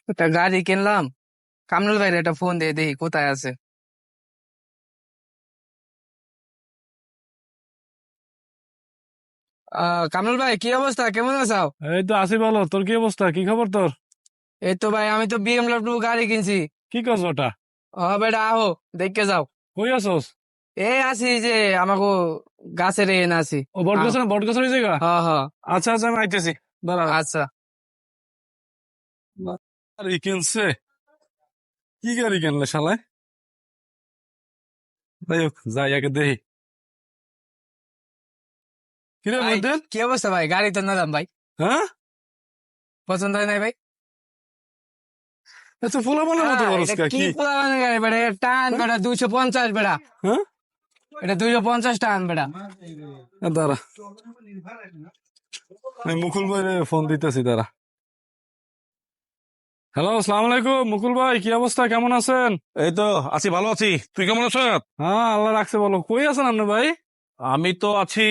একটা গাড়ি কিনলাম। কামরুল ভাইয়ের একটা ফোন দিয়ে দেখি কোথায় আছে। কামরুল ভাই, কি অবস্থা, কেমন আছো? এই তো আছি, বলো তোর কি অবস্থা, কি খবর তোর? এই তো ভাই, আমি তো বিএমডব্লিউ গাড়ি কিনছি। কি করছো ওটা? ও বেটা, আহো দেখে যাও। কই আছোস? এই আছি যে আমাকে গাছের এনে আছি। ও বট আহ, গাছ, বট গাছের ওই জায়গা? হ হ। আচ্ছা আচ্ছা, আমি আইতেছি, দাঁড়া। আচ্ছা। গাড়ি কিনছে? কি গাড়ি কিনলে শালায়? যাই হোক, যাই আগে দেখি। কিরে ভাই, মইদিন? কি অবস্থা ভাই? গাড়ি তো নিলাম ভাই। হ্যাঁ, পছন্দ হয় নাই ভাই? এত ফুলাবানের মতো করস এটা কা কি কি? পুরানো গাড়ি বেটা? এটা টান হ্যাঁ? বেটা 250 বেটা। হ্যাঁ? এটা 250 টান বেটা। দাঁড়া, আমি মুকুল ভাই ফোন দিতেছি, দাঁড়া। হ্যালো, আসসালামু আলাইকুম মুকুল ভাই, কি অবস্থা, কেমন আছেন? এই তো আছি, ভালো আছি। তুই কেমন আছ? হ্যাঁ, আল্লাহ রাখছে, বলো কই আছেন আপনি ভাই? আমি তো আছি,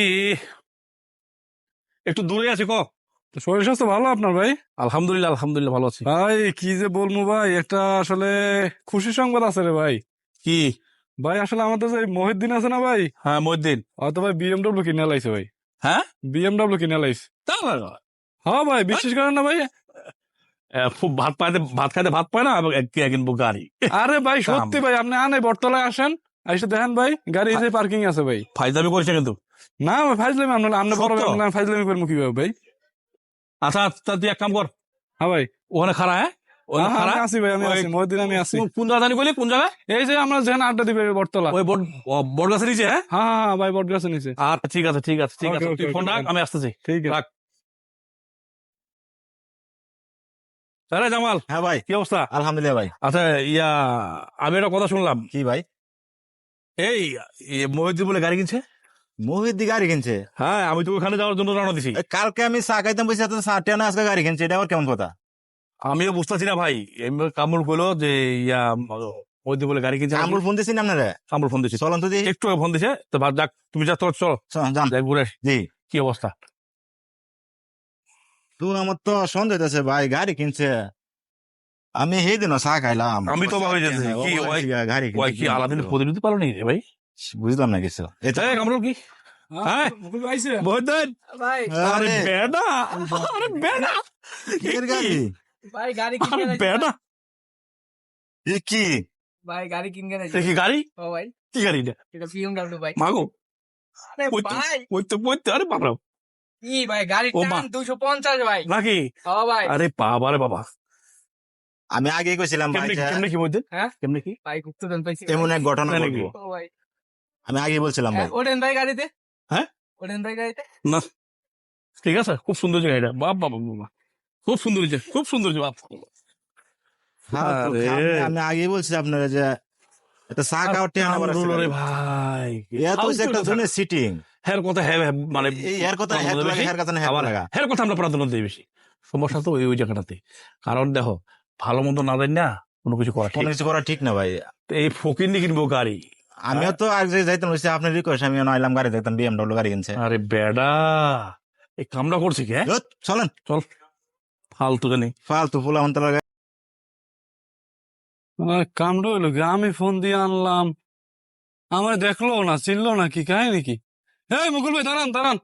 একটু দূরে আছি। শরীর স্বাস্থ্য ভালো আপনার ভাই? আলহামদুলিল্লাহ, আলহামদুলিল্লাহ ভালো আছি। ভাই কি যে বলবো ভাই, একটা আসলে খুশি সংবাদ আছে রে ভাই। কি? ভাই আসলে আমাদের যে মহিউদ্দিন আছে না ভাই, হ্যাঁ, মহিউদ্দিন। হয়তো ভাই বিএমডব্লিউ কিনে লাইছে ভাই। হ্যাঁ, বিএমডব্লিউ কিনে লাইছে। তা না, হ্যাঁ ভাই, বিশ্বাস করেন না ভাই। খুব ভাত খাইতে ভাত পায় না, এবং কিনবো গাড়ি। আরে ভাই কাম সত্যি ভাই, আপনি আনে বটতলায় আসেন, এসে দেখেন ভাই গাড়ি এই যে পার্কিং আছে ভাই। ফাইজলামি করিস না কিন্তু। না ভাই, ফাইজলামি আপনার আপনি বড় সত্য? ভাই, ফাইজলামি করবো কিভাবে ভাই? আচ্ছা তা তুই এক কাম কর, হ্যাঁ ভাই। ওখানে খাড়া। হ্যাঁ, হ্যাঁ ওখানে হ্যাঁ, আমি খাড়া। আছি ভাই, আমি ওই আছি মহিউদ্দিন, আমি আছি। কোন জায়গা জানি বলি, কোন জায়গায়? এই যে আমরা যেখানে আড্ডা দিবে বটতলা। ওই বট গাছের নিচে। হ্যাঁ, হ্যাঁ হ্যাঁ হ্যাঁ, ভাই বট গাছে নিচে। আচ্ছা ঠিক আছে, ঠিক আছে, ঠিক ওকে আছে, ওকে তুই ফোন ওকে, রাখ, আমি আসতেছি। ঠিক আছে। রাখ। আরে জামাল, হ্যাঁ ভাই। কি অবস্থা? আলহামদুলিল্লাহ ভাই। আচ্ছা, আমি একটা কথা শুনলাম। কি ভাই? এই মহিউদ্দিন বলে গাড়ি কিনছে। মহিউদ্দি গাড়ি কিনছে? হ্যাঁ, আমি তো ওখানে যাওয়ার জন্য রওনা দিছি। কালকে আমি চা খাইতাম বসে, তো চা টেনে আজকে গাড়ি কিনছে, এটা আবার কেমন কথা? আমিও বুঝতেছি না ভাই। কামরুল কইলো যে মহিউদ্দিন বলে গাড়ি কিনছে। কামরুল ফোন দিছি না আপনারা? কামরুল ফোন দিছি, চলন তো দি। একটু আগে ফোন দিছে। তো যাক, তুমি যা, চলো চলো, যান যাই ঘুরে আসি। জি। কি অবস্থা? তুই আমার তো সন্দেহ হইতেছে ভাই, গাড়ি কিনছে। আমি সেই দিনও চা খাইলাম। আমি তো অবাক হয়ে যাচ্ছি। কি গাড়ি ওই কি কিনছে? আলাদিনের প্রতিনিধি পালো নাকি রে ভাই? বুঝলাম না কিছু। এই তো কামরুল কি? হ্যাঁ, মুকুল ভাই আইছে? মহিউদ্দিন। ভাই, আরে আরে, বেডা, আরে বেডা, কিসের গাড়ি? ভাই গাড়ি আরে কিনে লাইছি বেডা, এ কি? ভাই, গাড়ি কিনে লাইছি। কি গাড়ি? ও ভাই, কি গাড়ি এটা? এটা বিএমডব্লিউ ভাই। মাগো, আরে ভাই, আরে বাবা, কি ভাই, গাড়ির ও মা, টান 250 ভাই। নাকি? ও ভাই। আরে বাবা রে বাবা, আমি আগেই কইছিলাম ভাই কেমনে যে কেমনে কি মহিউদ্দিন, হ্যাঁ কেমনে কি? ভাই, গুপ্তধন পাইছি। এমন এক ঘটনা তাই নাকি? ঘটবো। ও ভাই। আমি আগেই বলছিলাম ভাই। ওঠেন ভাই গাড়িতে। হ্যাঁ, ওঠেন ভাই গাড়িতে। না ঠিক আছে, খুব সুন্দর জায়গা এটা। বাপ বাবা বাবা, খুব সুন্দর হয়েছে, খুব সুন্দর হয়েছে বাপ। ফালতু আরে আমি আগেই বলছি আপনারা যে এটা চা খাওয়ার টেনে আবার কামরুল রে ভাই, এত হচ্ছে একটা জনের সিটিং। হের কথা, হ্যাঁ হ্যাঁ, মানে এই এর কথা প্রাধান্য হ্যাক দেয় লাগে, বেশি। হের কথা হ্যাক আবার লাগা। হের কথা আমরা প্রাধান্য দিই বেশি। সমস্যা তো ওই জায়গাটাতে। কারণ দেখো, ভালো মন্দ না জানি না কোনো কিছু করা ঠিক কোনো না। কিছু করা ঠিক না ভাই। তো এই ফকির নিয়ে কিনবো গাড়ি। আমিও তো আগে যাইতাম হচ্ছে আপনার রিকোয়েস্ট, আমি আইলাম গাড়ি দেখতাম, বিএমডব্লিউ গাড়ি কিনছে। আরে বেডা, এই কামটা করছি কি? হ্যাঁ, ধুৎ, চলেন। চল, ফালতু জানি। ফালতু ফুলা মন্তলা। কামড় হইলো কি, আমি ফোন দিয়ে আনলাম, আমার দেখলো না, চিনলো না, কি কাহিনী কি? এই মুকুল ভাই, দাঁড়ান দাঁড়ান।